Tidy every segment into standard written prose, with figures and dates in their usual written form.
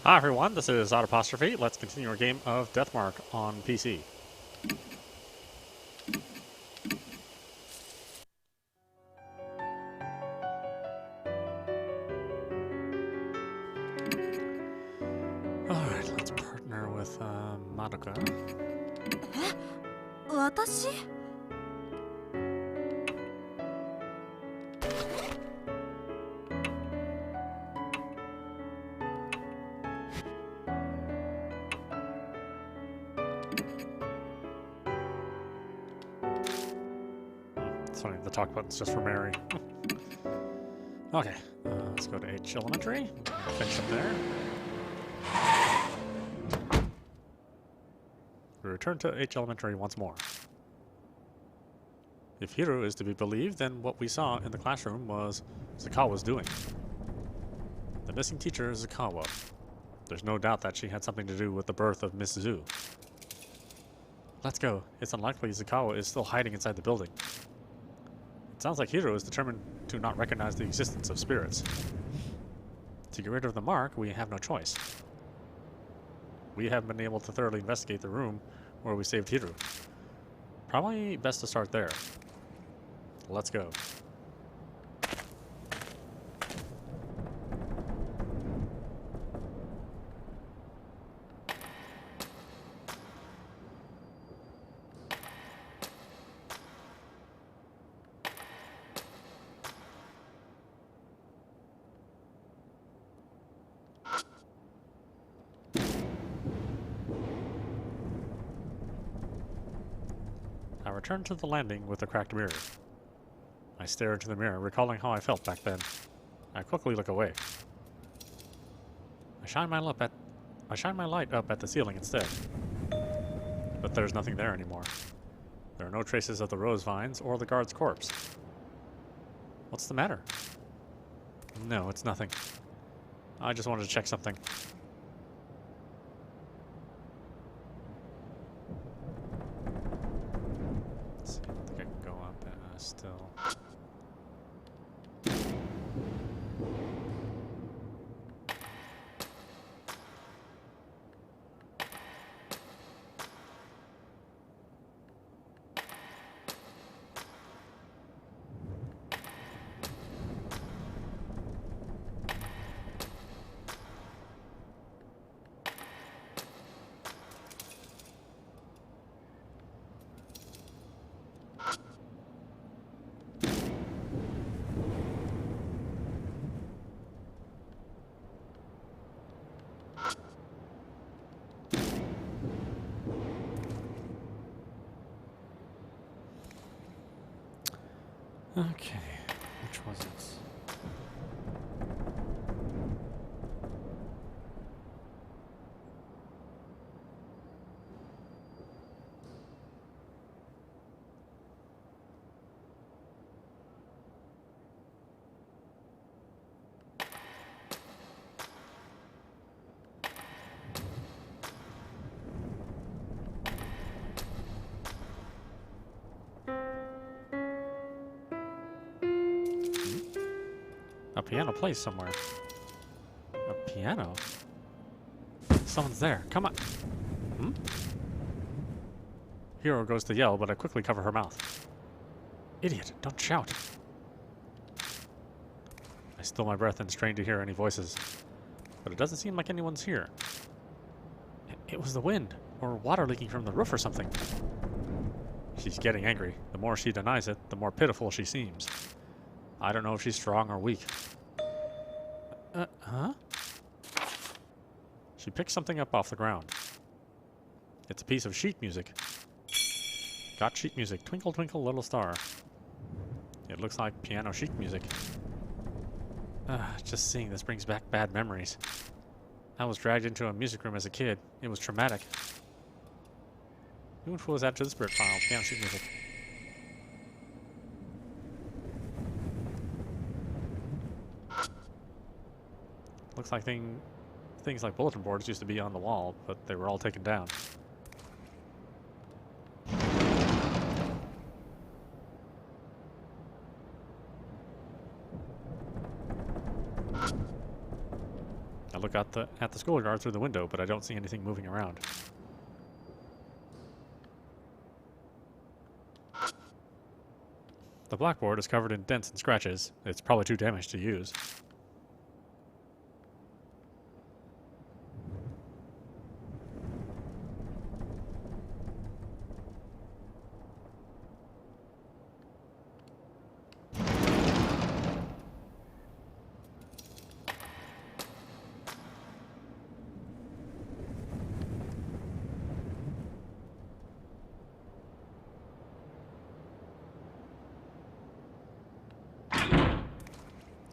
Hi everyone, this is audap. Let's continue our game of Deathmark on PC. Alright, let's partner with Madoka. 私? It's funny, the talk button's just for Mary. Okay, let's go to H Elementary. Finish up there. We return to H Elementary once more. If Hiro is to be believed, then what we saw in the classroom was Zakawa's doing. The missing teacher is Zakawa. There's no doubt that she had something to do with the birth of Miss Zu. Let's go. It's unlikely Zakawa is still hiding inside the building. It sounds like Hiro is determined to not recognize the existence of spirits. To get rid of the mark, we have no choice. We haven't been able to thoroughly investigate the room where we saved Hiro. Probably best to start there. Let's go. I return to the landing with a cracked mirror. I stare into the mirror, recalling how I felt back then. I quickly look away. I shine my light up at the ceiling instead. But there's nothing there anymore. There are no traces of the rose vines or the guard's corpse. What's the matter? No, it's nothing. I just wanted to check something. Let's see, I think I can go up still. Okay, which was it? A piano plays somewhere. A piano? Someone's there. Come on. Hmm? Hiro goes to yell, but I quickly cover her mouth. Idiot, don't shout. I still my breath and strain to hear any voices. But it doesn't seem like anyone's here. It was the wind, or water leaking from the roof or something. She's getting angry. The more she denies it, the more pitiful she seems. I don't know if she's strong or weak. Huh? She picks something up off the ground. It's a piece of sheet music. Got sheet music. Twinkle, twinkle, little star. It looks like piano sheet music. Just seeing this brings back bad memories. I was dragged into a music room as a kid. It was traumatic. New info was added to the spirit file. Piano sheet music. Looks like things like bulletin boards used to be on the wall, but they were all taken down. I look at the schoolyard through the window, but I don't see anything moving around. The blackboard is covered in dents and scratches. It's probably too damaged to use.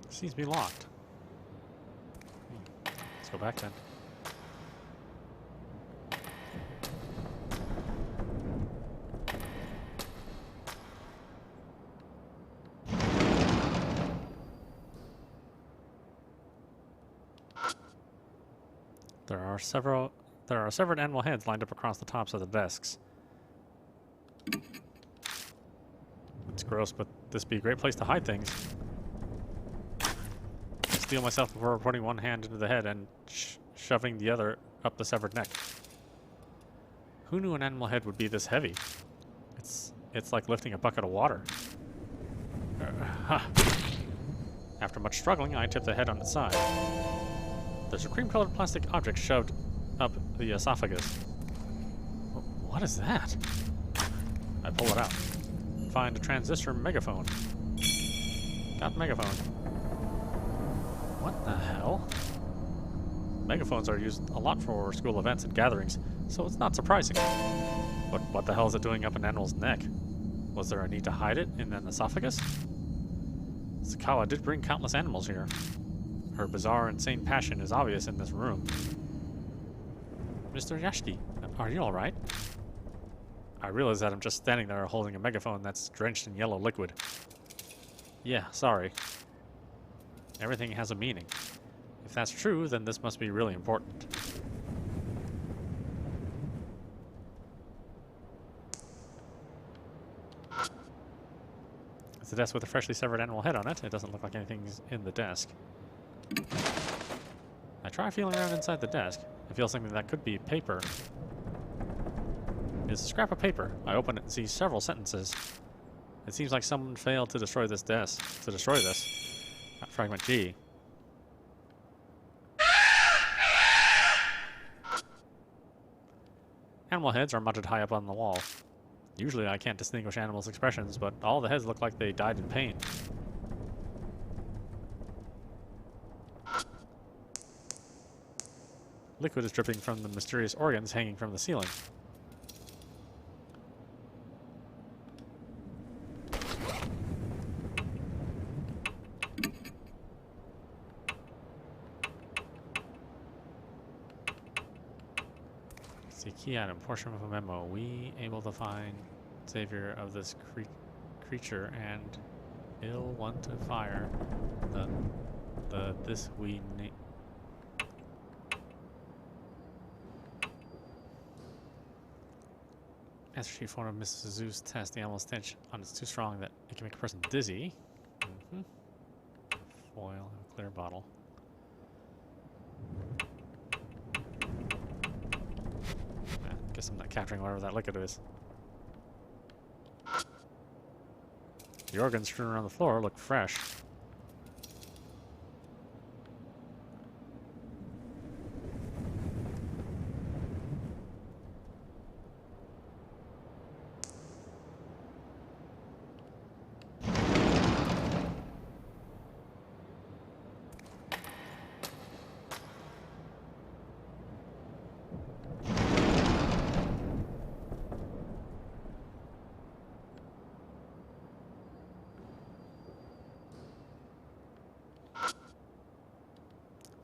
Seems to be locked. Let's go back then. There are severed animal heads lined up across the tops of the desks. It's gross, but this would be a great place to hide things. Steel myself before putting one hand into the head and shoving the other up the severed neck. Who knew an animal head would be this heavy? It's like lifting a bucket of water. After much struggling, I tip the head on its side. There's a cream-colored plastic object shoved up the esophagus. What is that? I pull it out. Find a transistor megaphone. Got megaphone. What the hell? Megaphones are used a lot for school events and gatherings, so it's not surprising. But what the hell is it doing up an animal's neck? Was there a need to hide it in an esophagus? Sakawa did bring countless animals here. Her bizarre, insane passion is obvious in this room. Mr. Yashiki, are you alright? I realize that I'm just standing there holding a megaphone that's drenched in yellow liquid. Yeah, sorry. Everything has a meaning. If that's true, then this must be really important. It's a desk with a freshly severed animal head on it. It doesn't look like anything's in the desk. I try feeling around inside the desk. I feel something that could be paper. It's a scrap of paper. I open it and see several sentences. It seems like someone failed to destroy this desk. Fragment G. Animal heads are mounted high up on the wall. Usually I can't distinguish animals' expressions, but all the heads look like they died in pain. Liquid is dripping from the mysterious organs hanging from the ceiling. Key item, portion of a memo. We able to find savior of this creature and ill want to fire this we need. Answer sheet form of Mrs. Zoo's test. The animal stench on it's too strong that it can make a person dizzy. Foil and a clear bottle. Guess I'm not capturing whatever that liquid is. The organs strewn around the floor look fresh.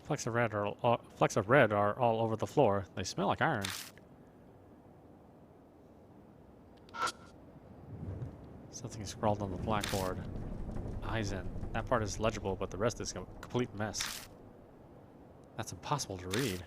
Flecks of red are all over the floor. They smell like iron. Something is scrawled on the blackboard. Eisen. That part is legible, but the rest is a complete mess. That's impossible to read.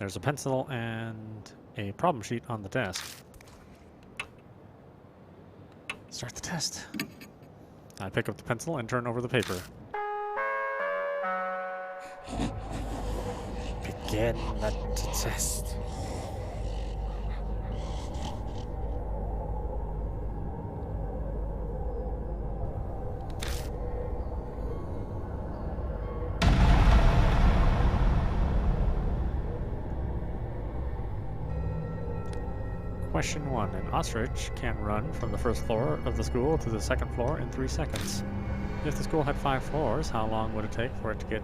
There's a pencil and a problem sheet on the desk. Start the test. I pick up the pencil and turn over the paper. Begin the test. Question 1. An ostrich can run from the first floor of the school to the second floor in 3 seconds. If the school had 5 floors, how long would it take for it to get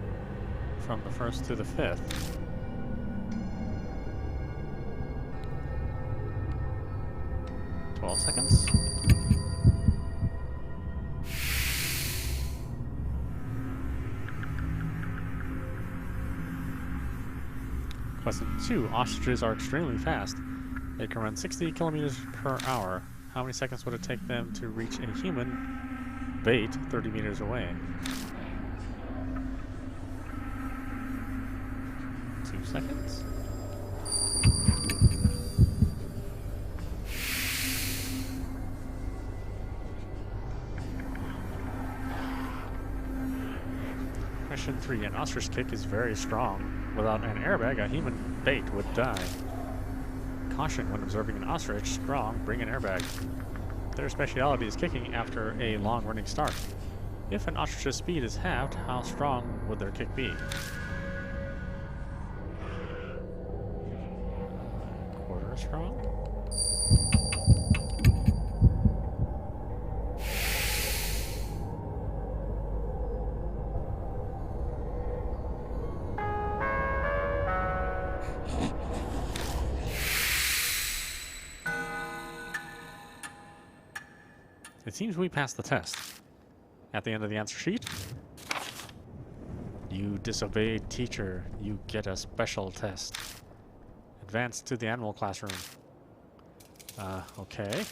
from the first to the 5th? "12 seconds. Question 2. Ostriches are extremely fast. They can run 60 kilometers per hour. How many seconds would it take them to reach a human bait 30 meters away? 2 seconds. Question 3. An ostrich kick is very strong. Without an airbag, a human bait would die. Caution when observing an ostrich strong, bring an airbag. Their speciality is kicking after a long running start. If an ostrich's speed is halved, how strong would their kick be? Quarter strong? It seems we passed the test. At the end of the answer sheet, you disobeyed teacher. You get a special test. Advance to the animal classroom. Okay.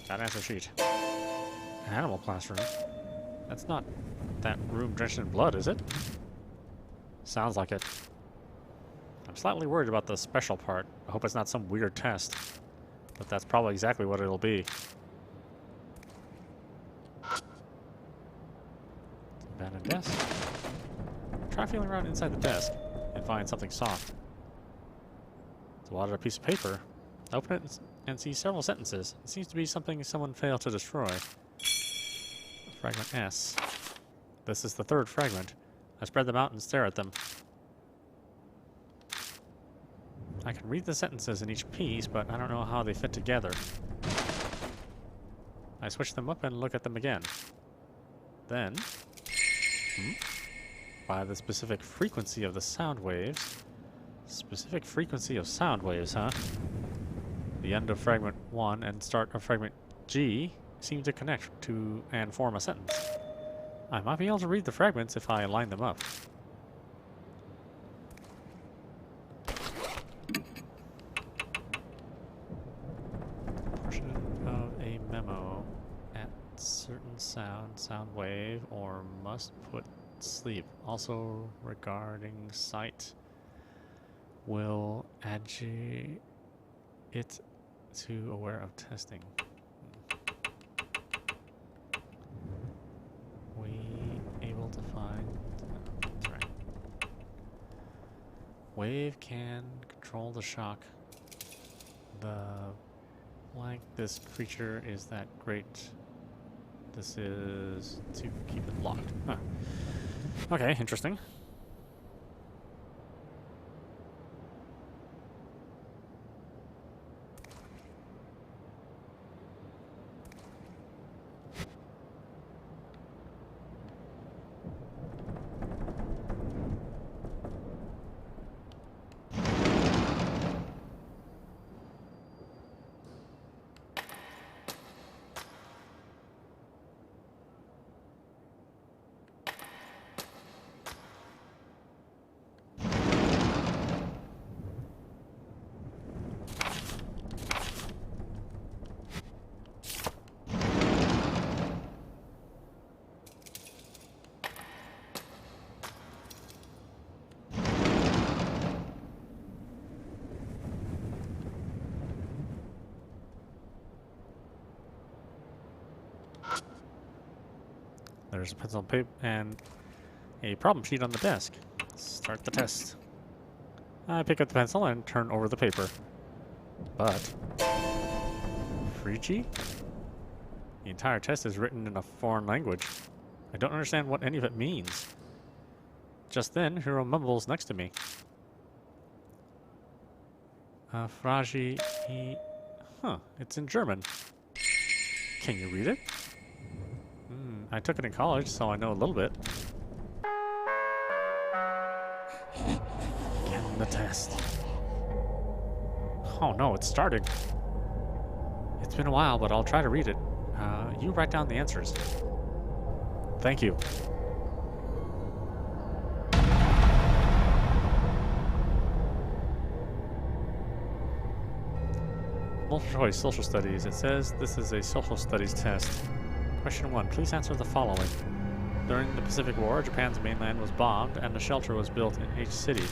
That answer sheet. Animal classroom? That's not that room drenched in blood, is it? Sounds like it. I'm slightly worried about the special part. I hope it's not some weird test. But that's probably exactly what it'll be. Abandoned desk. Try feeling around inside the desk and find something soft. It's a wadded piece of paper. Open it and see several sentences. It seems to be something someone failed to destroy. Fragment S. This is the 3rd fragment. I spread them out and stare at them. I can read the sentences in each piece, but I don't know how they fit together. I switch them up and look at them again. Then, by the specific frequency of the sound waves. Specific frequency of sound waves, huh? The end of fragment 1 and start of fragment G seem to connect to and form a sentence. I might be able to read the fragments if I line them up. Portion of a memo at certain sound wave, or must put sleep. Also regarding sight, will agitate it to aware of testing. We able to find... that's right. Wave can control the shock. The blank, this creature is that great. This is to keep it locked. Huh. Okay, interesting. There's a pencil and paper and a problem sheet on the desk. Start the test. I pick up the pencil and turn over the paper. But... Frigi? The entire test is written in a foreign language. I don't understand what any of it means. Just then, Hiro mumbles next to me. Fragi... Huh, it's in German. Can you read it? I took it in college, so I know a little bit. Get the test. Oh no, it's starting. It's been a while, but I'll try to read it. You write down the answers. Thank you. Multiple choice social studies. It says this is a social studies test. Question 1. Please answer the following. During the Pacific War, Japan's mainland was bombed and a shelter was built in each city.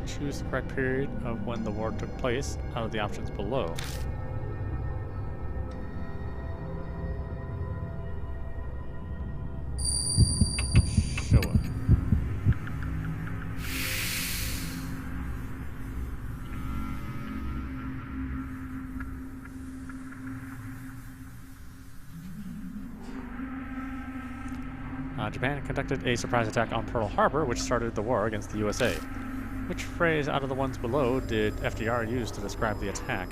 Choose the correct period of when the war took place out of the options below. Sure. Japan conducted a surprise attack on Pearl Harbor, which started the war against the USA. Which phrase out of the ones below did FDR use to describe the attack?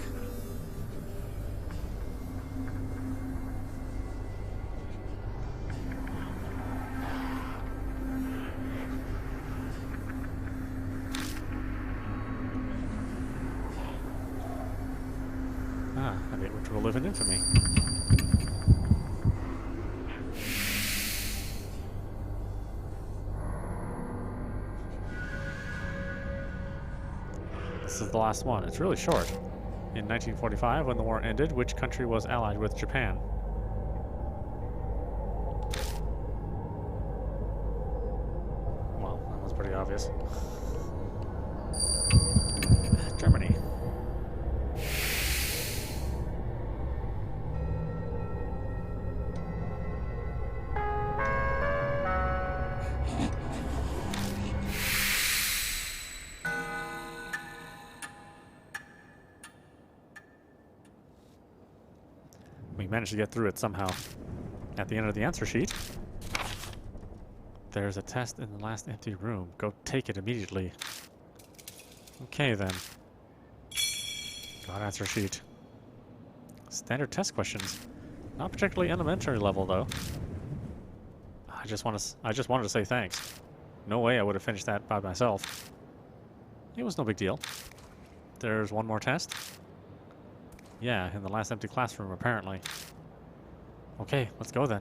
A date which will live in infamy. This is the last one. It's really short. In 1945, when the war ended, which country was allied with Japan? Well, that was pretty obvious. Germany. We managed to get through it somehow. At the end of the answer sheet, there's a test in the last empty room. Go take it immediately. Okay then. Got answer sheet. Standard test questions. Not particularly elementary level though. I just wanted to say thanks. No way I would have finished that by myself. It was no big deal. There's one more test. Yeah, in the last empty classroom, apparently. Okay, let's go then.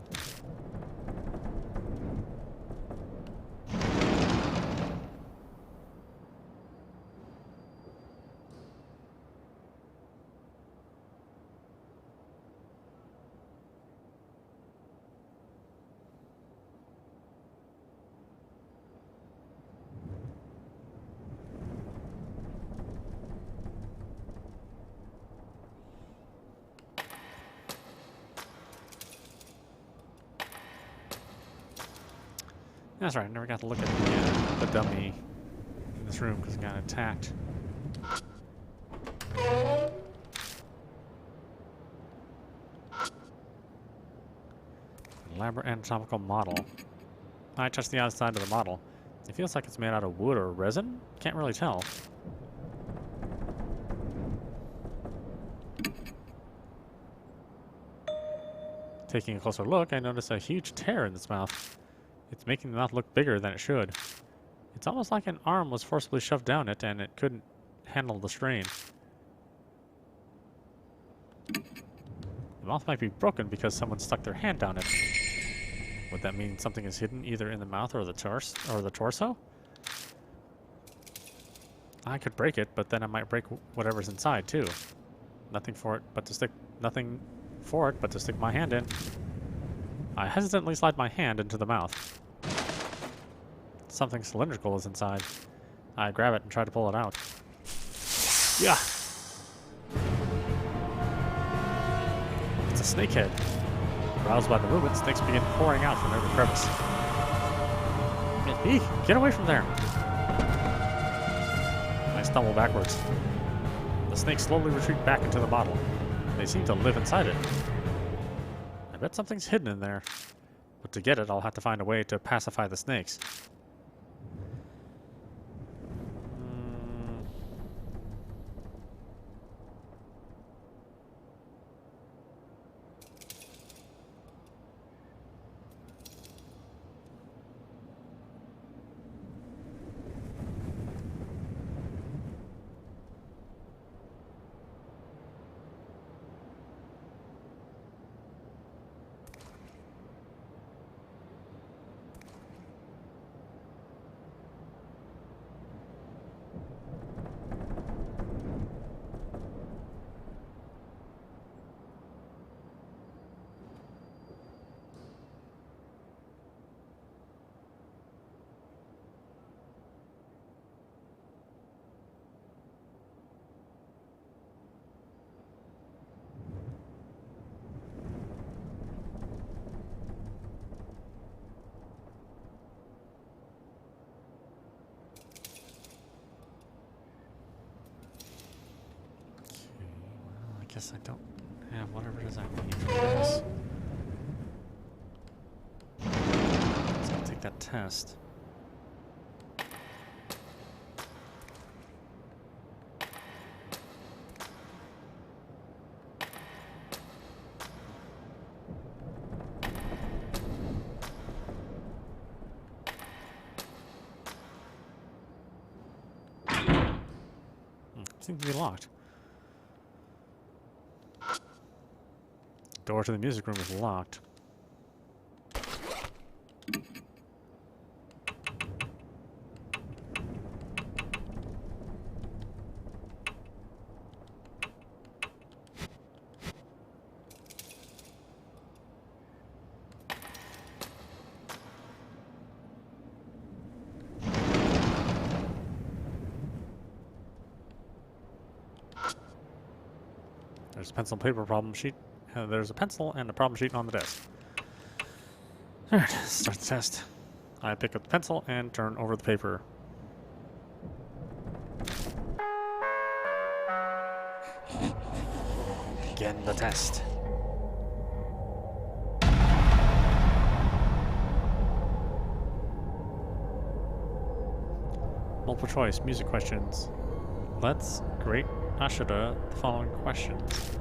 That's right, I never got to look at the dummy in this room because it got attacked. Elaborate anatomical model. I touched the outside of the model. It feels like it's made out of wood or resin? Can't really tell. Taking a closer look, I notice a huge tear in its mouth. It's making the mouth look bigger than it should. It's almost like an arm was forcibly shoved down it and it couldn't handle the strain. The mouth might be broken because someone stuck their hand down it. Would that mean something is hidden either in the mouth or the torso? I could break it, but then I might break whatever's inside too. Nothing for it but to stick my hand in. I hesitantly slide my hand into the mouth. Something cylindrical is inside. I grab it and try to pull it out. Yeah! It's a snakehead. Aroused by the movement, snakes begin pouring out from every crevice. Eek! Get away from there! I stumble backwards. The snakes slowly retreat back into the bottle. They seem to live inside it. I bet something's hidden in there. But to get it, I'll have to find a way to pacify the snakes. I guess I don't have whatever it is I need for this. So I'll take that test. Seems to be locked. Door to the music room is locked. There's a pencil and paper problem sheet. There's a pencil and a problem sheet on the desk. Alright, start the test. I pick up the pencil and turn over the paper. Begin the test. Multiple choice, music questions. Let's grade Ashura the following questions.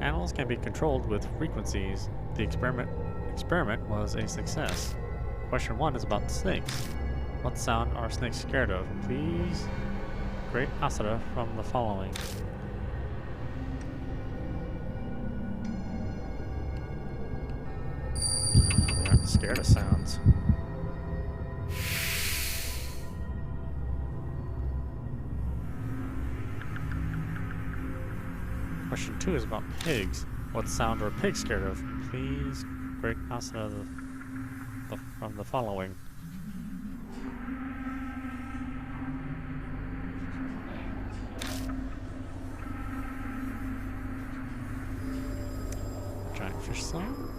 Animals can be controlled with frequencies. The experiment was a success. Question 1 is about snakes. What sound are snakes scared of? Please grade Ashura from the following. They aren't scared of sounds. Question 2 is about pigs. What sound are pigs scared of? Please grade Ashura from the following. Giant fish song.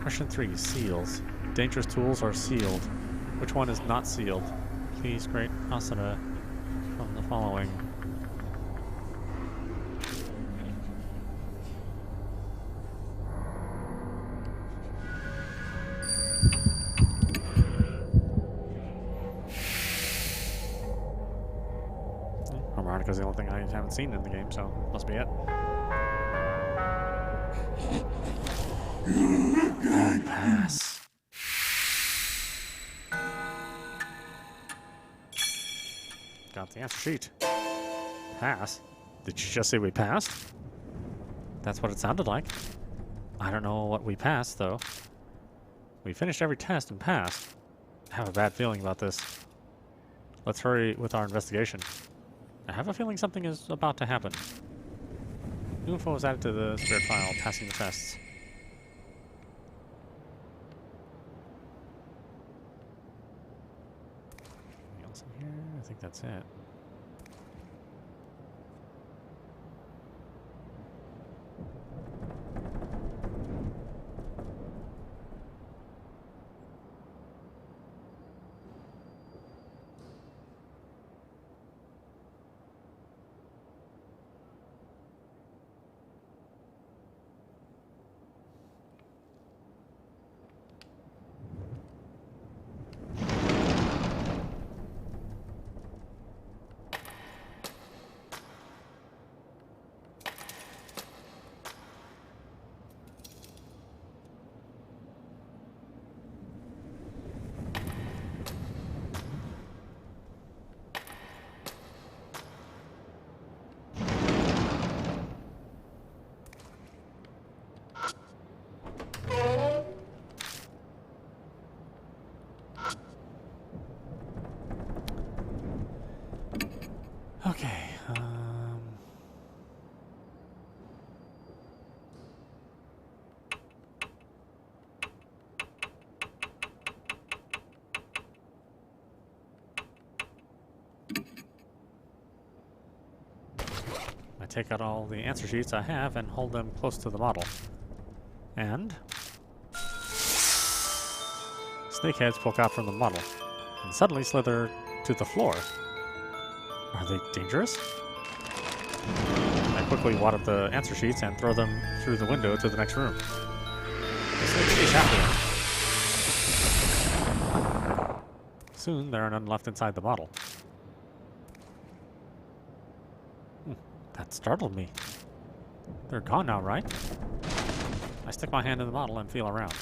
Question 3, seals. Dangerous tools are sealed. Which one is not sealed? Please grade Ashura from the following. Harmonica is the only thing I haven't seen in the game, so must be it. Pass. Got the answer sheet. Pass? Did you just say we passed? That's what it sounded like. I don't know what we passed, though. We finished every test and passed. I have a bad feeling about this. Let's hurry with our investigation. I have a feeling something is about to happen. New info was added to the spirit file, passing the tests. else in here? I think that's it. Okay, I take out all the answer sheets I have and hold them close to the model. And snakeheads poke out from the model and suddenly slither to the floor. Are they dangerous? I quickly wad up the answer sheets and throw them through the window to the next room. The snakes chase after them. Soon there are none left inside the model. That startled me. They're gone now, right? I stick my hand in the model and feel around.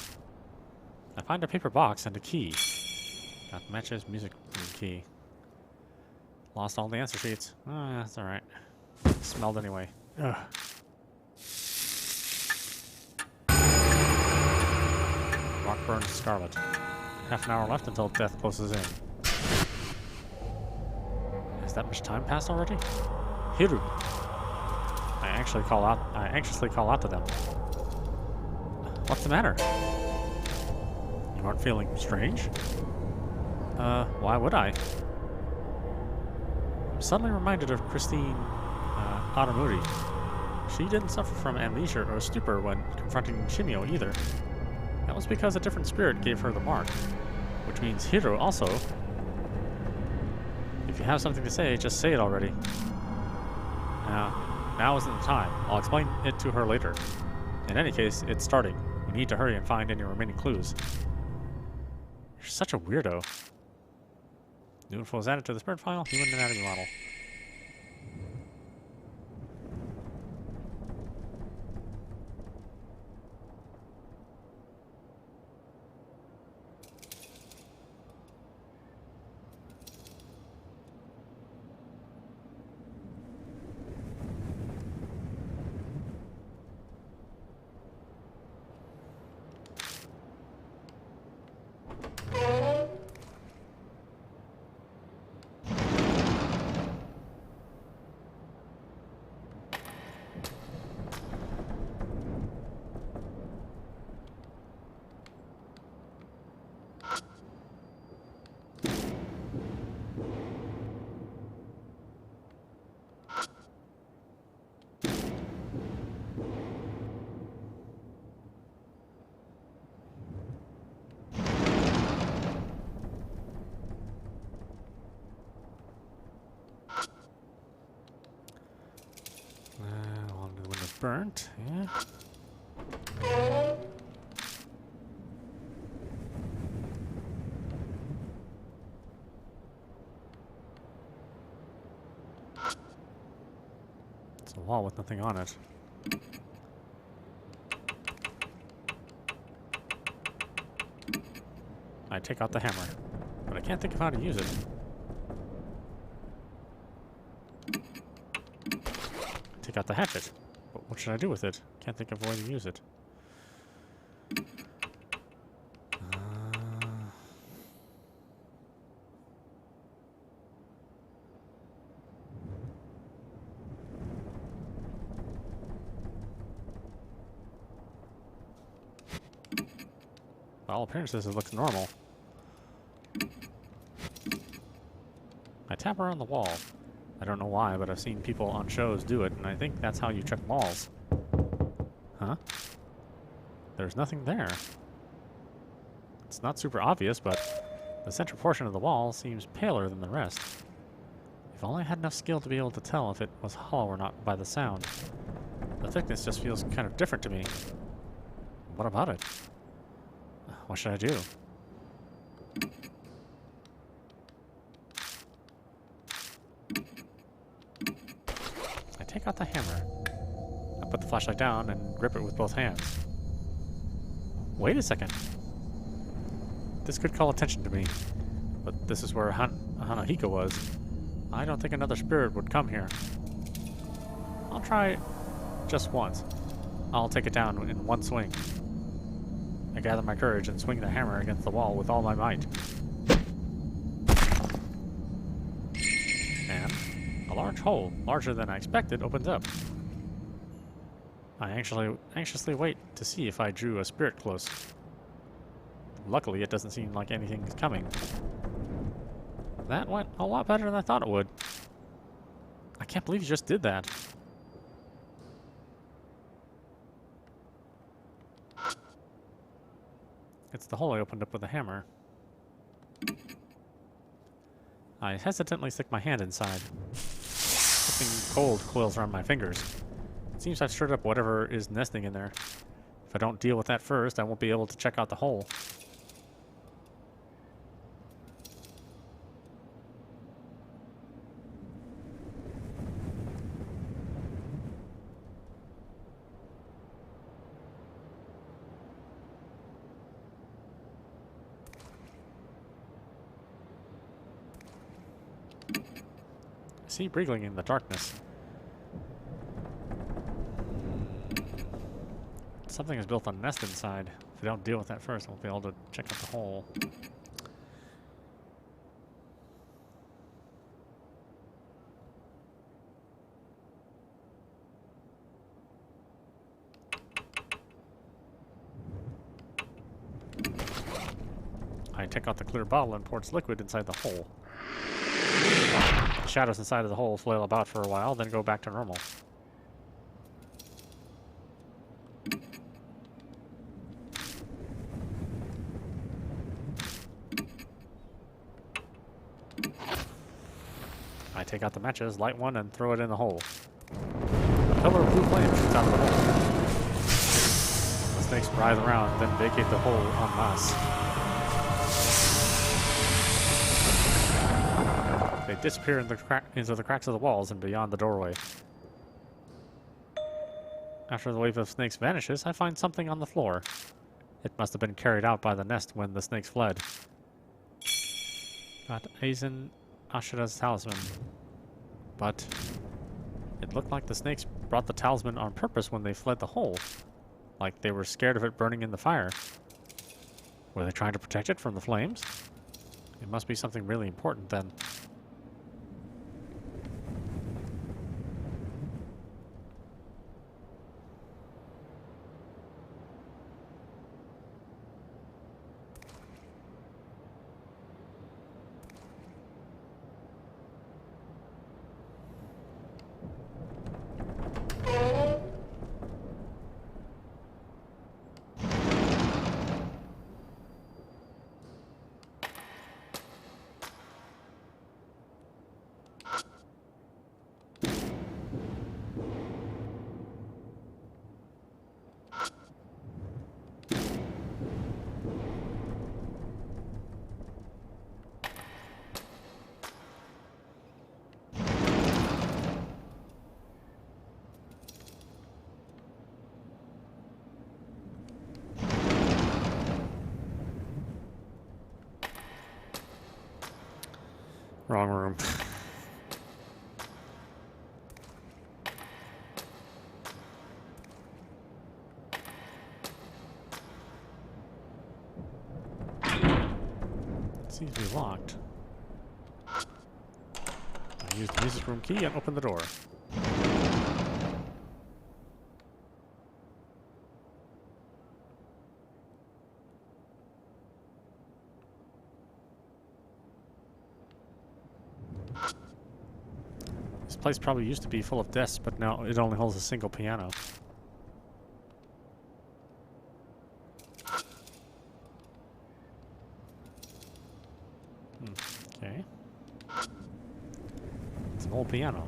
I find a paper box and a key. Got matches, music, and key. Lost all the answer sheets. Oh, yeah, that's alright. Smelled anyway. Ugh. Rock burned scarlet. Half an hour left until death closes in. Has that much time passed already? Hiru. I anxiously call out to them. What's the matter? You aren't feeling strange? Why would I? I'm suddenly reminded of Christine Adamuri. She didn't suffer from amnesia or stupor when confronting Shimio either. That was because a different spirit gave her the mark, which means Hiro also. If you have something to say, just say it already. Now isn't the time. I'll explain it to her later. In any case, it's starting. We need to hurry and find any remaining clues. You're such a weirdo. New info is added to the spirit file. Human anatomy model. Burnt, yeah. It's a wall with nothing on it. I take out the hammer, but I can't think of how to use it. Take out the hatchet. What should I do with it? Can't think of a way to use it. By all appearances, it looks normal. I tap around the wall. I don't know why, but I've seen people on shows do it, and I think that's how you check walls. Huh? There's nothing there. It's not super obvious, but the center portion of the wall seems paler than the rest. If only I had enough skill to be able to tell if it was hollow or not by the sound. The thickness just feels kind of different to me. What about it? What should I do? I take out the hammer. I put the flashlight down and grip it with both hands. Wait a second. This could call attention to me, but this is where Hanahiko was. I don't think another spirit would come here. I'll try just once. I'll take it down in one swing. I gather my courage and swing the hammer against the wall with all my might. And a large hole, larger than I expected, opens up. I anxiously wait to see if I drew a spirit close. Luckily, it doesn't seem like anything is coming. That went a lot better than I thought it would. I can't believe you just did that. It's the hole I opened up with a hammer. I hesitantly stick my hand inside. Something cold coils around my fingers. It seems I've stirred up whatever is nesting in there. If I don't deal with that first, I won't be able to check out the hole. I see wriggling in the darkness. Something has built a nest inside. If we don't deal with that first, I won't be able to check out the hole. I take out the clear bottle and pour its liquid inside the hole. The shadows inside of the hole flail about for a while, then go back to normal. I take out the matches, light one, and throw it in the hole. A pillar of blue flame shoots out of the hole. The snakes writhe around, then vacate the hole en masse. They disappear into the cracks of the walls and beyond the doorway. After the wave of snakes vanishes, I find something on the floor. It must have been carried out by the nest when the snakes fled. Got Aizen Ashira's talisman. But it looked like the snakes brought the talisman on purpose when they fled the hole. Like they were scared of it burning in the fire. Were they trying to protect it from the flames? It must be something really important then. Wrong room. It seems to be locked. I use the music room key and open the door. This place probably used to be full of desks, but now it only holds a single piano. Okay. It's an old piano.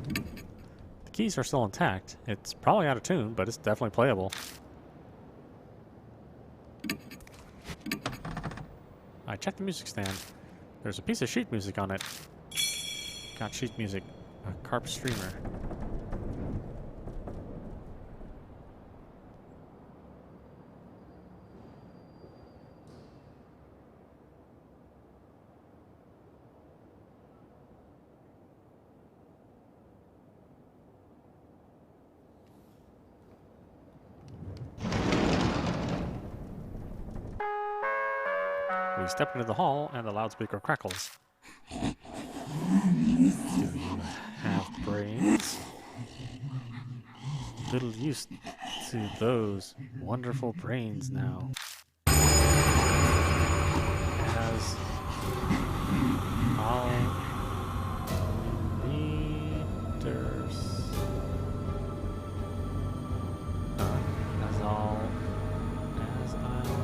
The keys are still intact. It's probably out of tune, but it's definitely playable. I checked the music stand. There's a piece of sheet music on it. Got sheet music. A carp streamer. We step into the hall and the loudspeaker crackles. Do you have brains? Little used to those wonderful brains now. As all meters. As all as I'll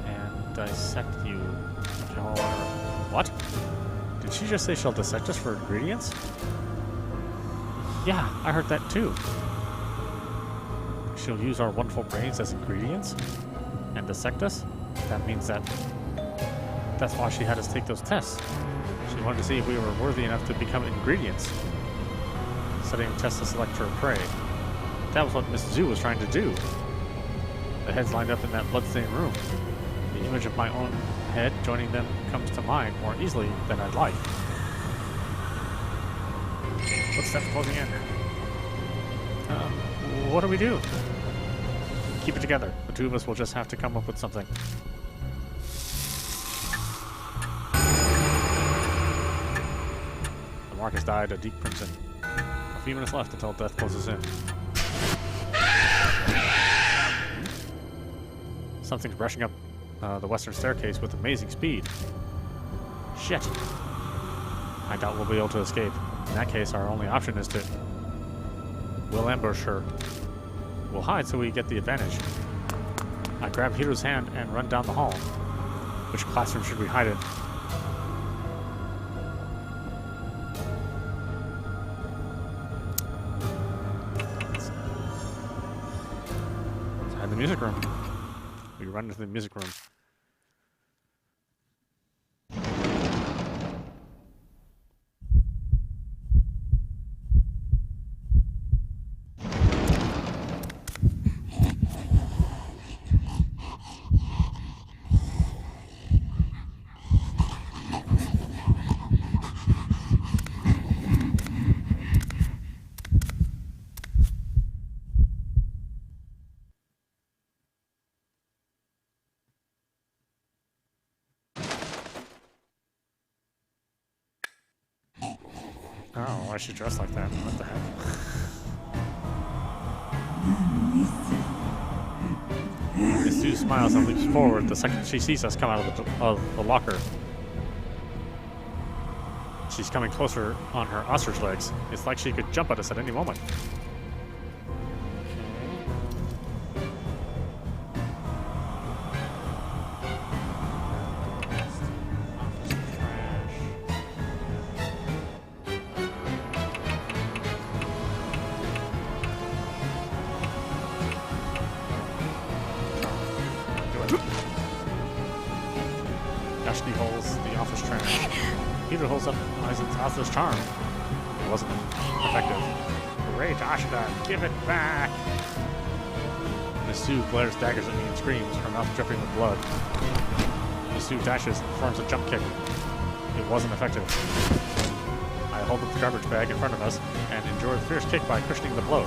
and dissect you. What? Did she just say she'll dissect us for ingredients? Yeah, I heard that too. She'll use our wonderful brains as ingredients and dissect us? That means that's why she had us take those tests. She wanted to see if we were worthy enough to become ingredients. Studying tests to select her prey. That was what Miss Zhu was trying to do. The heads lined up in that bloodstained room. The image of my own head joining them comes to mind more easily than I'd like. Footsteps closing in. What do we do? Keep it together. The two of us will just have to come up with something. The mark has dyed a deep crimson. A few minutes left until death closes in. Something's rushing up the western staircase with amazing speed. Shit. I doubt we'll be able to escape. In that case, our only option is to... We'll ambush her. We'll hide so we get the advantage. I grab Hiro's hand and run down the hall. Which classroom should we hide in? Let's hide in the music room. We run into the music room. Oh, why is she dressed like that? What the heck? Miss Sue smiles and leaps forward the second she sees us come out of the locker. She's coming closer on her ostrich legs. It's like she could jump at us at any moment. Ashley holds the office trash. Peter holds up Eisen's office charm. It wasn't effective. Great, Ashita, give it back! Miss Sue glares daggers at me and screams, her mouth dripping with blood. Miss Sue dashes and forms a jump kick. It wasn't effective. I hold up the garbage bag in front of us and endure a fierce kick by cushioning the blow.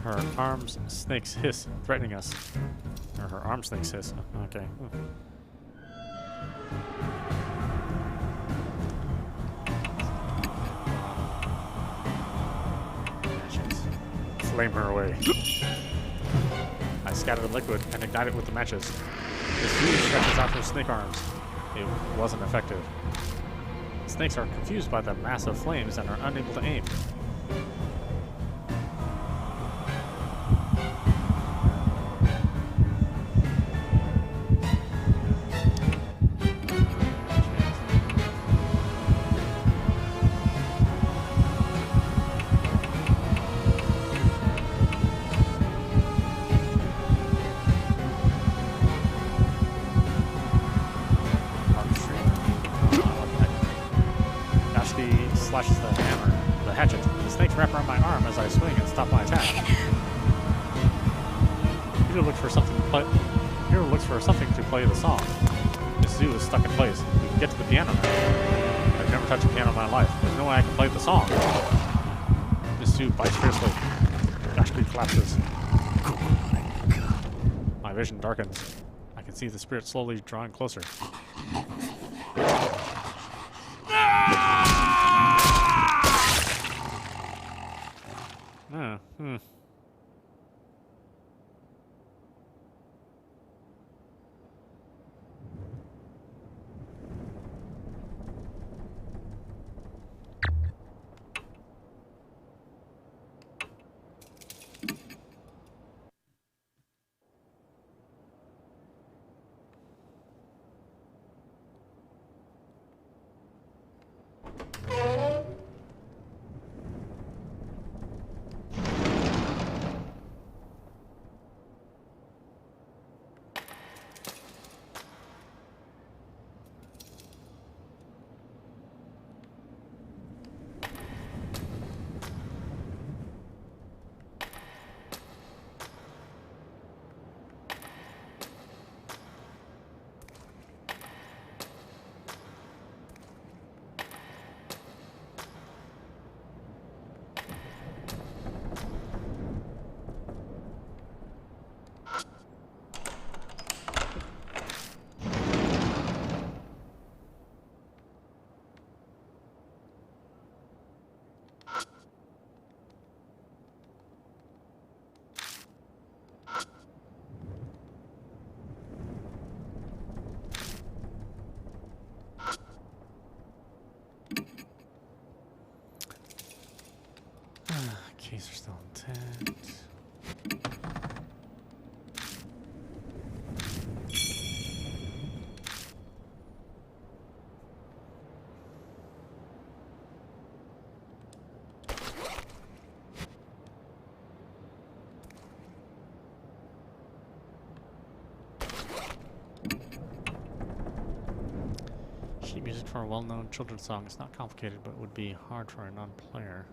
Her arms snakes hiss, threatening us. Or her arm snakes hiss. Okay. Flame her away. I scattered liquid and ignite it with the matches. Miss Zoo stretches out her snake arms. It wasn't effective. The snakes are confused by the massive flames and are unable to aim. Slashes the hatchet. The snakes wrap around my arm as I swing and stop my attack. Peter looks for something to play the song. Miss Zoo is stuck in place. We can get to the piano now. I've never touched a piano in my life. There's no way I can play the song. Miss Zoo bites fiercely. Ashby collapses. My vision darkens. I can see the spirit slowly drawing closer. Keys are still intact. Sheet music for a well-known children's song. It's not complicated, but would be hard for a non-player.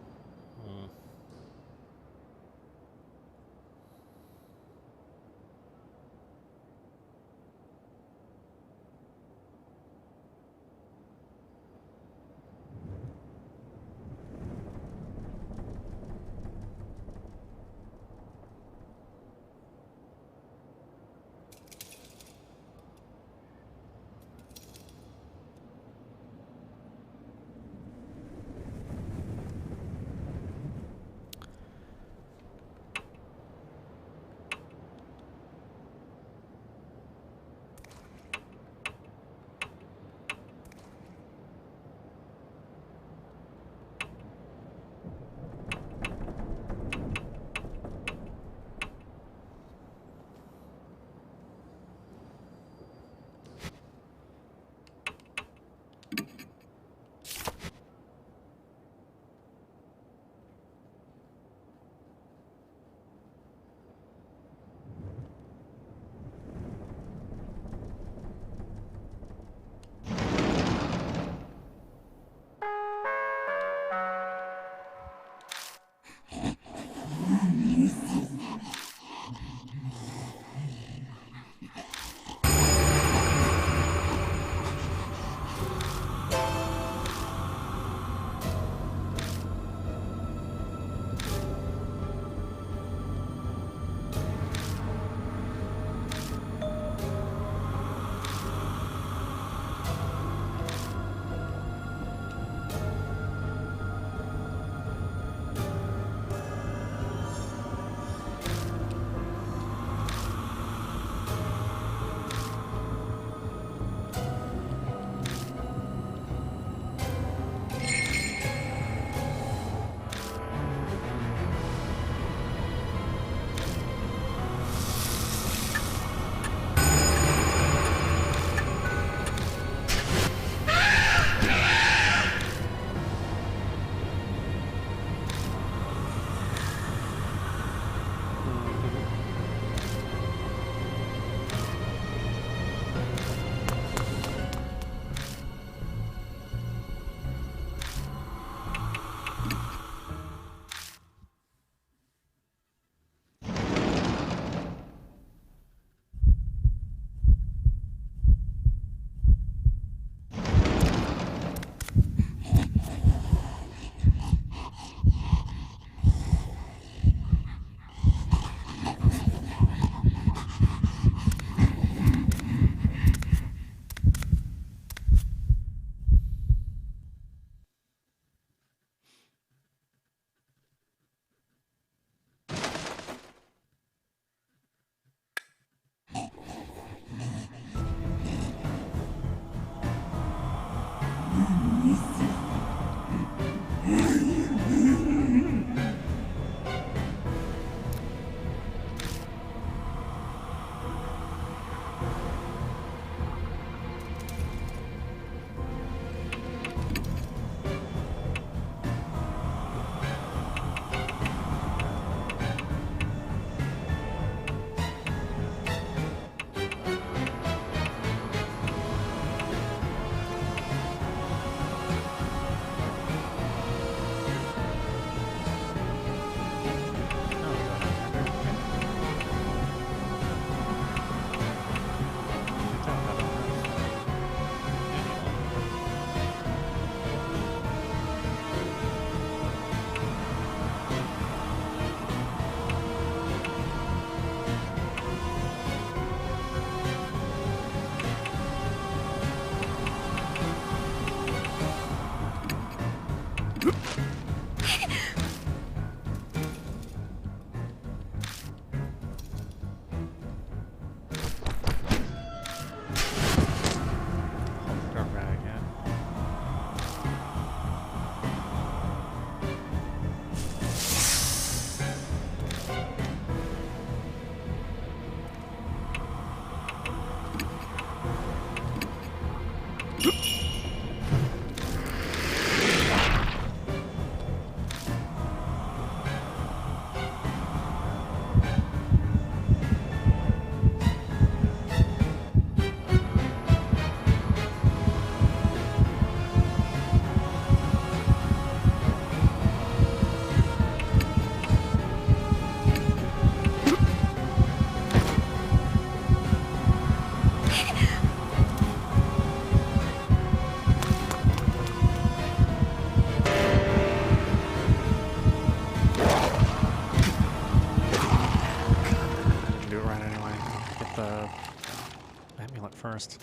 first.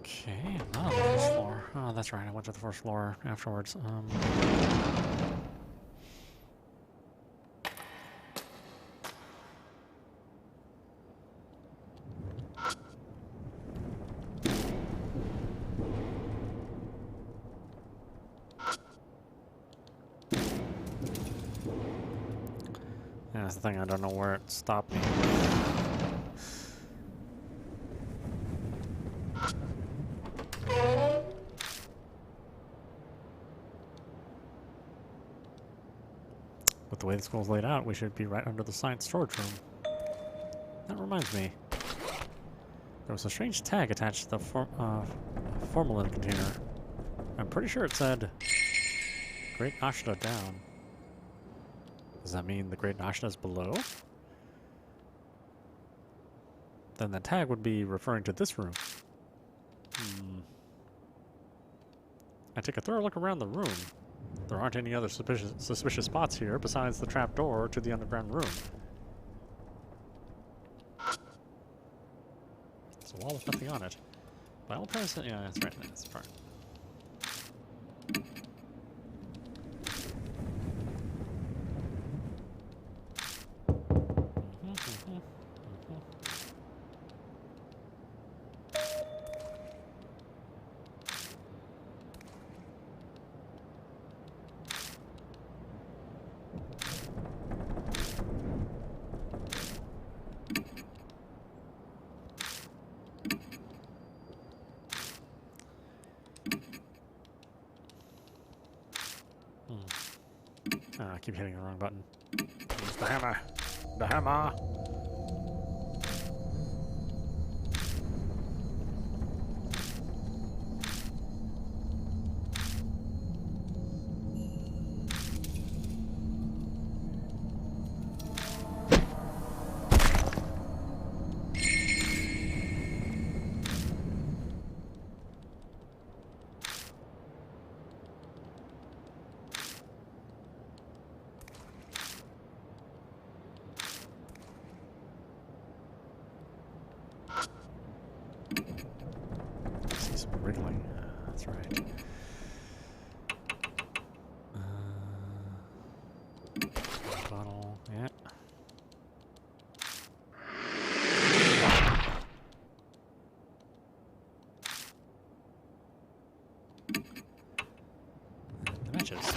Okay, not on the first floor. Oh, that's right. I went to the first floor afterwards. Yeah, that's the thing. I don't know where it stopped me. With the way the school's laid out, we should be right under the science storage room. That reminds me. There was a strange tag attached to the formalin container. I'm pretty sure it said Great Ashta down. Does that mean the Great Ashta is below? Then the tag would be referring to this room. I take a thorough look around the room. There aren't any other suspicious spots here besides the trap door to the underground room. It's a wall with nothing on it. By all appearance, yeah, that's right. That's part. I keep hitting the wrong button. Use the hammer. The hammer. Wriggling. That's right. Bottle. Yeah. And the matches.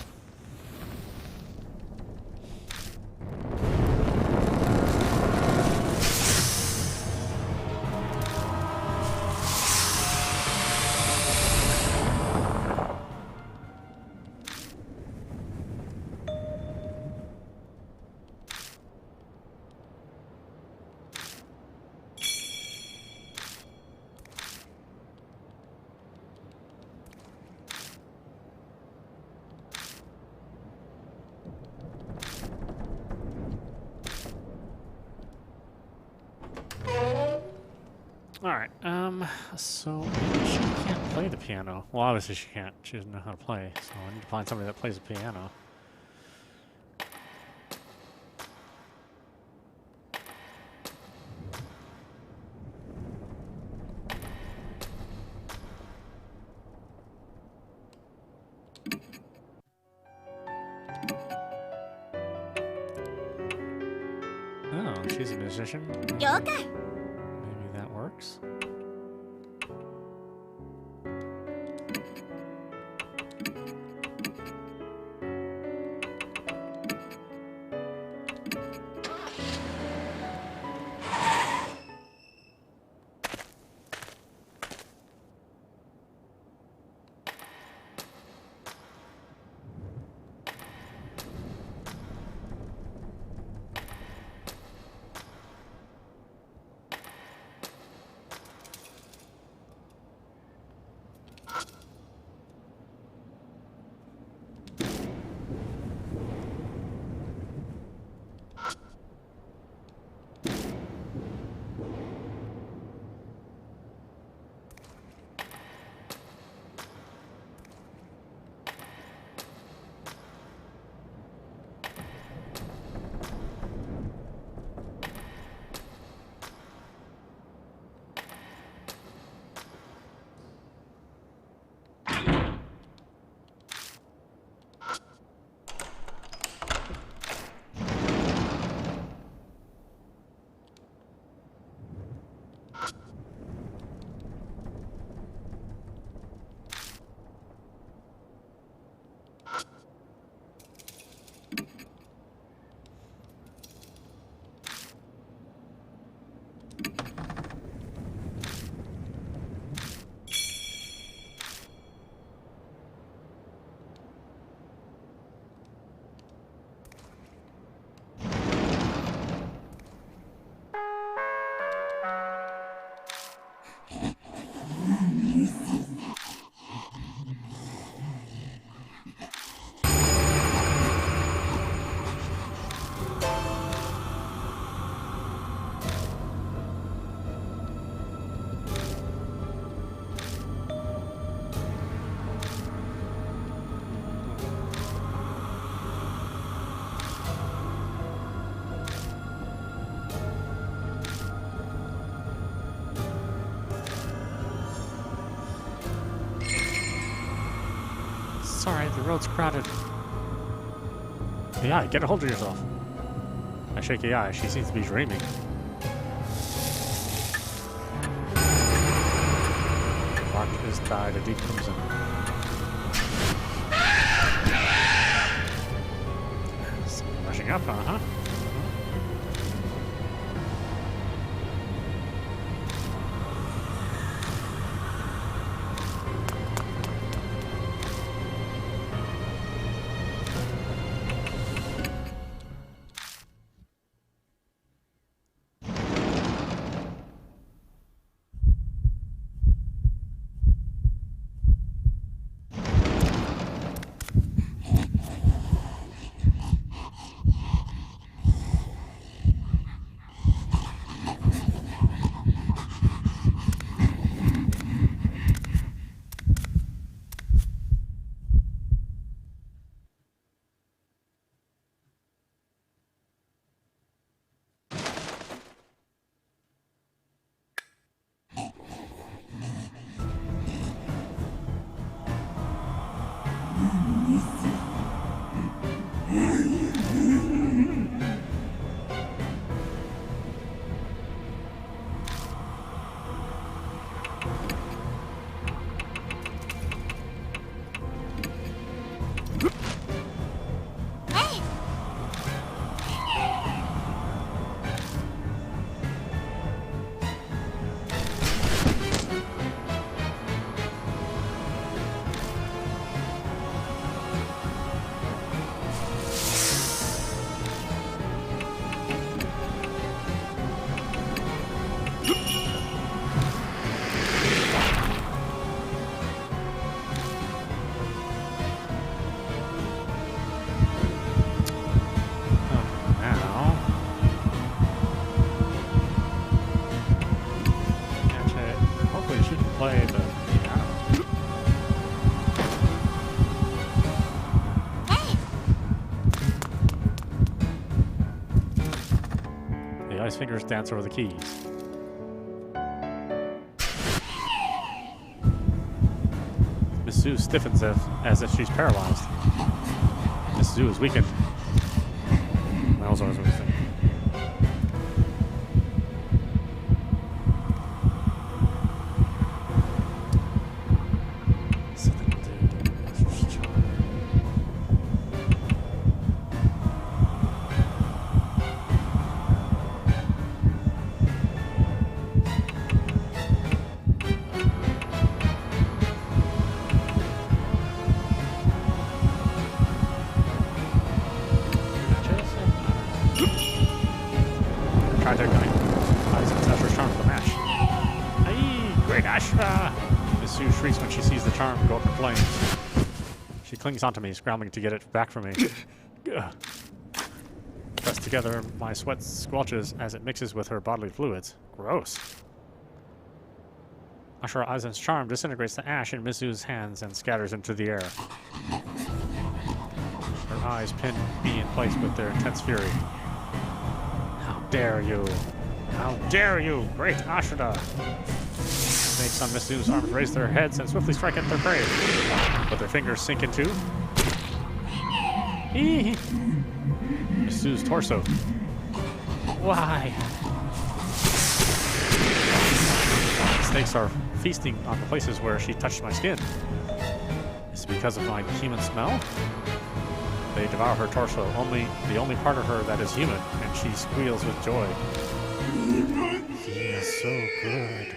Alright, so maybe she can't play the piano. Well, obviously she can't. She doesn't know how to play, so I need to find somebody that plays the piano. Oh, she's a musician. 了解。 Maybe that works. Sorry, the road's crowded. AI, get a hold of yourself. I shake AI, she seems to be dreaming. Mark is dyed a deep crimson. Rushing up, huh? His fingers dance over the keys. Miss Zhu stiffens as if she's paralyzed. Miss Zhu is weakened. That was always what I was thinking. shrieks when she sees the charm go up in flames. She clings onto me, scrambling to get it back from me. Pressed together, my sweat squelches as it mixes with her bodily fluids. Gross. Ashura Aizen's charm disintegrates the ash in Mizu's hands and scatters into the air. Her eyes pin me in place with their intense fury. How dare you! How dare you, great Ashura! Snakes on Mizu's arms raise their heads and swiftly strike at their prey. But their fingers sink into Mizu's torso. Why? Snakes are feasting on the places where she touched my skin. Is it because of my human smell? They devour her torso, the only part of her that is human, and she squeals with joy. Feels so good.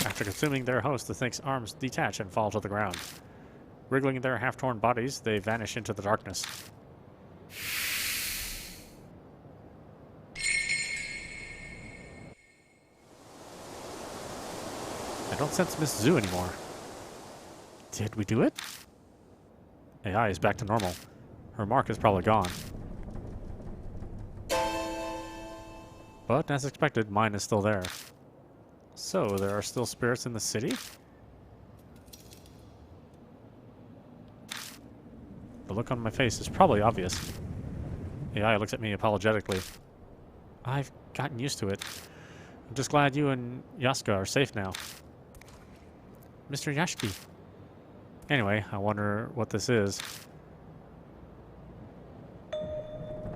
After consuming their host, the snake's arms detach and fall to the ground. Wriggling their half-torn bodies, they vanish into the darkness. I don't sense Miss Zhu anymore. Did we do it? AI is back to normal. Her mark is probably gone. But, as expected, mine is still there. So, there are still spirits in the city? The look on my face is probably obvious. AI looks at me apologetically. I've gotten used to it. I'm just glad you and Yaska are safe now. Mr. Yashiki. Anyway, I wonder what this is.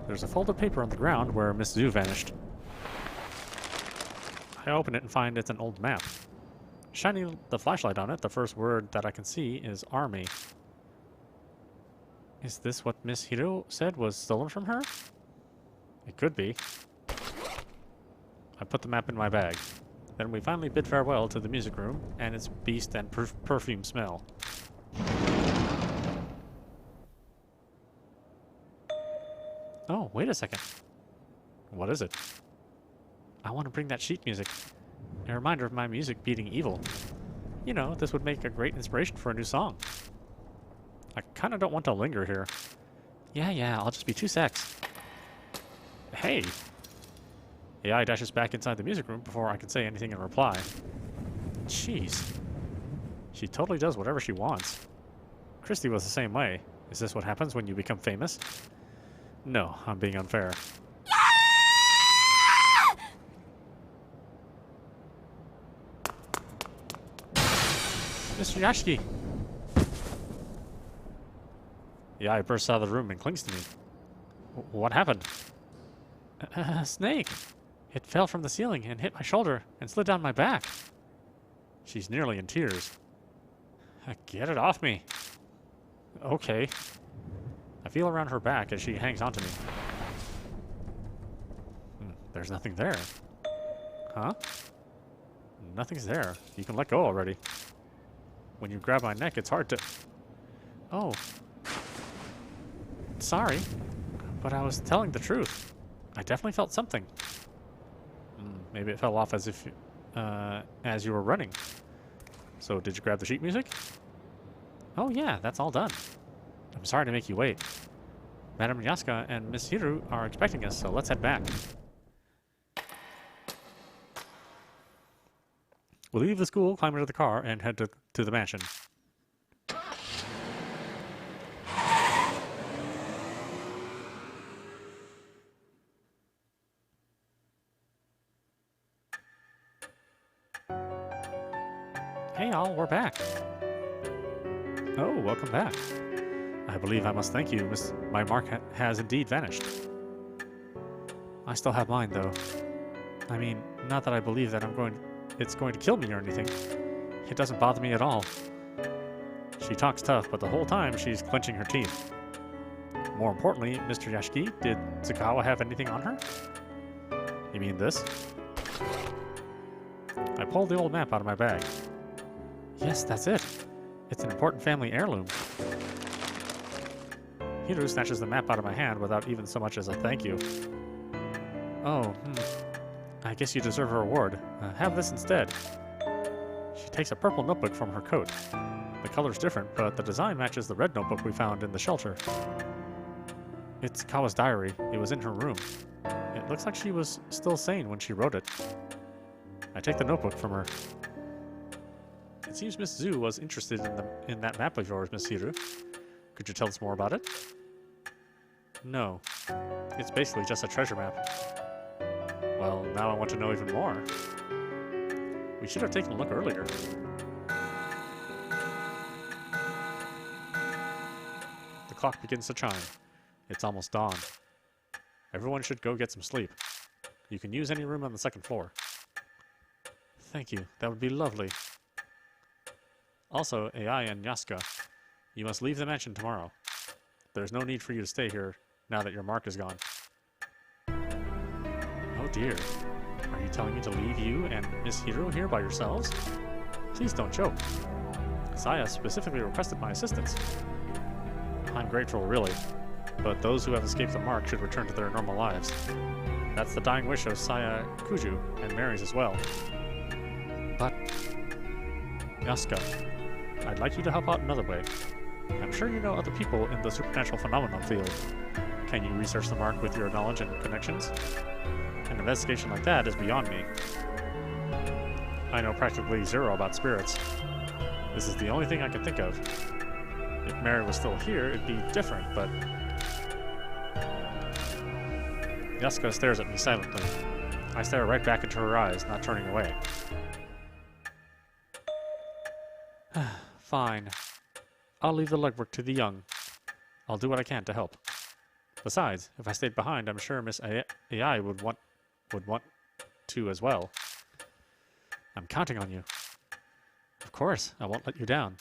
There's a folded paper on the ground where Miss Zhu vanished. I open it and find it's an old map. Shining the flashlight on it, the first word that I can see is army. Is this what Miss Hiro said was stolen from her? It could be. I put the map in my bag. Then we finally bid farewell to the music room and its beast and perfume smell. Oh, wait a second. What is it? I want to bring that sheet music. A reminder of my music beating evil. You know, this would make a great inspiration for a new song. I kind of don't want to linger here. Yeah, I'll just be 2 secs. Hey! AI dashes back inside the music room before I can say anything in reply. Jeez. She totally does whatever she wants. Christy was the same way. Is this what happens when you become famous? No, I'm being unfair. Mr. Yashiki! AI bursts out of the room and clings to me. What happened? A snake! It fell from the ceiling and hit my shoulder and slid down my back. She's nearly in tears. Get it off me. Okay. I feel around her back as she hangs onto me. There's nothing there. Huh? Nothing's there. You can let go already. When you grab my neck, it's hard to... Oh. Sorry, but I was telling the truth. I definitely felt something. Maybe it fell off as if, as you were running. So, did you grab the sheet music? Oh yeah, that's all done. I'm sorry to make you wait. Madame Yaska and Miss Hiru are expecting us, so let's head back. We'll leave the school, climb into the car, and head to the mansion. Hey all, we're back. Oh, welcome back. I believe I must thank you, my mark has indeed vanished. I still have mine, though. I mean, not that I believe that it's going to kill me or anything. It doesn't bother me at all. She talks tough, but the whole time she's clenching her teeth. More importantly, Mr. Yashiki, did Tsukawa have anything on her? You mean this? I pulled the old map out of my bag. Yes, that's it. It's an important family heirloom. Hiru snatches the map out of my hand without even so much as a thank you. Oh, I guess you deserve a reward. Have this instead. She takes a purple notebook from her coat. The color's different, but the design matches the red notebook we found in the shelter. It's Kawa's diary. It was in her room. It looks like she was still sane when she wrote it. I take the notebook from her. It seems Miss Zhu was interested in that map of yours, Miss Hiru. Could you tell us more about it? No. It's basically just a treasure map. Well, now I want to know even more. We should have taken a look earlier. The clock begins to chime. It's almost dawn. Everyone should go get some sleep. You can use any room on the second floor. Thank you. That would be lovely. Also, AI and Yasuka, you must leave the mansion tomorrow. There's no need for you to stay here now that your mark is gone. Oh dear. Are you telling me to leave you and Miss Hiro here by yourselves? Please don't joke. Saya specifically requested my assistance. I'm grateful, really. But those who have escaped the mark should return to their normal lives. That's the dying wish of Saya Kuju, and Mary's as well. But... Yasuka, I'd like you to help out another way. I'm sure you know other people in the supernatural phenomenon field. Can you research the mark with your knowledge and connections? An investigation like that is beyond me. I know practically zero about spirits. This is the only thing I can think of. If Mary was still here, it'd be different, but... Yasuka stares at me silently. I stare right back into her eyes, not turning away. Fine. I'll leave the legwork to the young. I'll do what I can to help. Besides, if I stayed behind, I'm sure Miss AI would want to as well. I'm counting on you. Of course, I won't let you down.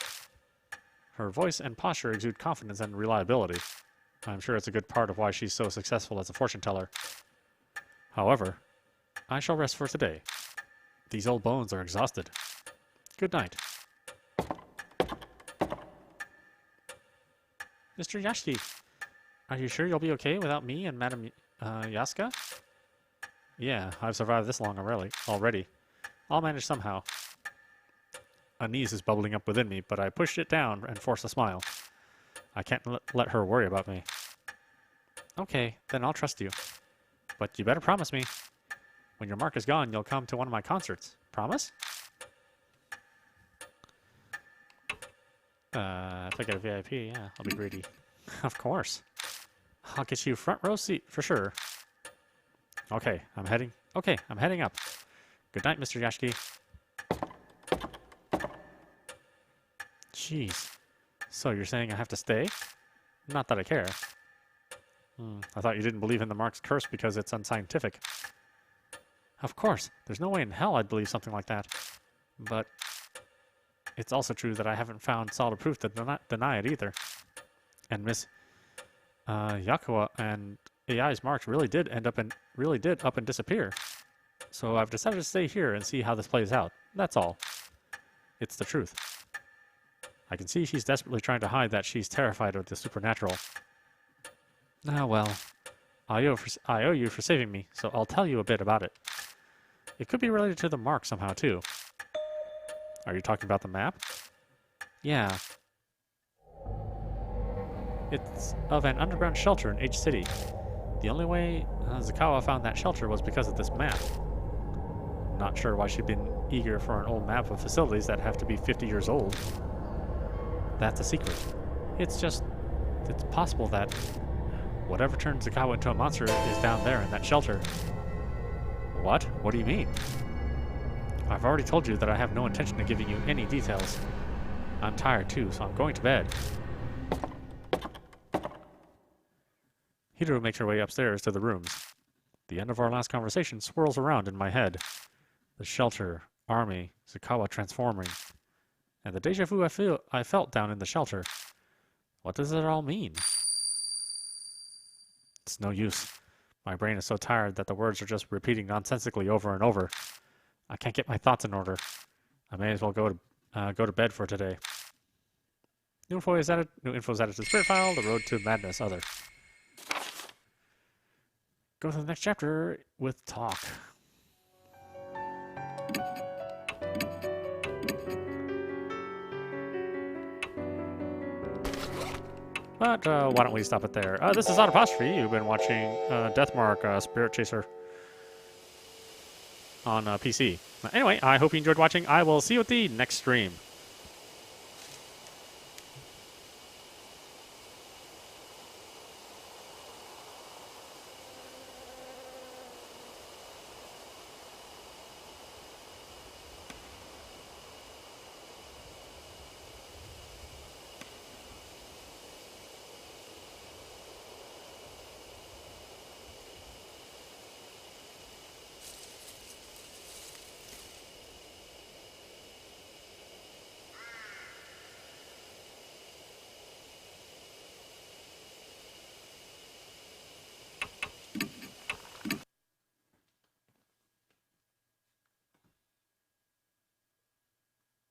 Her voice and posture exude confidence and reliability. I'm sure it's a good part of why she's so successful as a fortune teller. However, I shall rest for today. These old bones are exhausted. Good night. Mr. Yashiki, are you sure you'll be okay without me and Madame Yasuka? Yeah, I've survived this long already. I'll manage somehow. Unease is bubbling up within me, but I pushed it down and forced a smile. I can't let her worry about me. Okay, then I'll trust you. But you better promise me. When your mark is gone, you'll come to one of my concerts. Promise? If I get a VIP, yeah, I'll be greedy. Of course. I'll get you front row seat for sure. Okay, I'm heading up. Good night, Mr. Yashiki. Jeez. So you're saying I have to stay? Not that I care. I thought you didn't believe in the mark's curse because it's unscientific. Of course. There's no way in hell I'd believe something like that. But it's also true that I haven't found solid proof to deny it either. And Miss Yakuwa and AI's marks really did up and disappear. So I've decided to stay here and see how this plays out. That's all. It's the truth. I can see she's desperately trying to hide that she's terrified of the supernatural. Ah, well. I owe you for saving me, so I'll tell you a bit about it. It could be related to the mark somehow, too. Are you talking about the map? Yeah. It's of an underground shelter in H City. The only way Zakawa found that shelter was because of this map. Not sure why she'd been eager for an old map of facilities that have to be 50 years old. That's a secret. It's possible that whatever turned Zakawa into a monster is down there in that shelter. What? What do you mean? I've already told you that I have no intention of giving you any details. I'm tired too, so I'm going to bed. Hiro makes her way upstairs to the rooms. The end of our last conversation swirls around in my head. The shelter, army, Zakawa transforming, and the deja vu I felt down in the shelter. What does it all mean? It's no use. My brain is so tired that the words are just repeating nonsensically over and over. I can't get my thoughts in order. I may as well go to bed for today. New info is added to the spirit file. The road to madness. Other. Go to the next chapter with talk. But why don't we stop it there? This is audap. You've been watching Deathmark Spirit Chaser on PC. Anyway, I hope you enjoyed watching. I will see you at the next stream.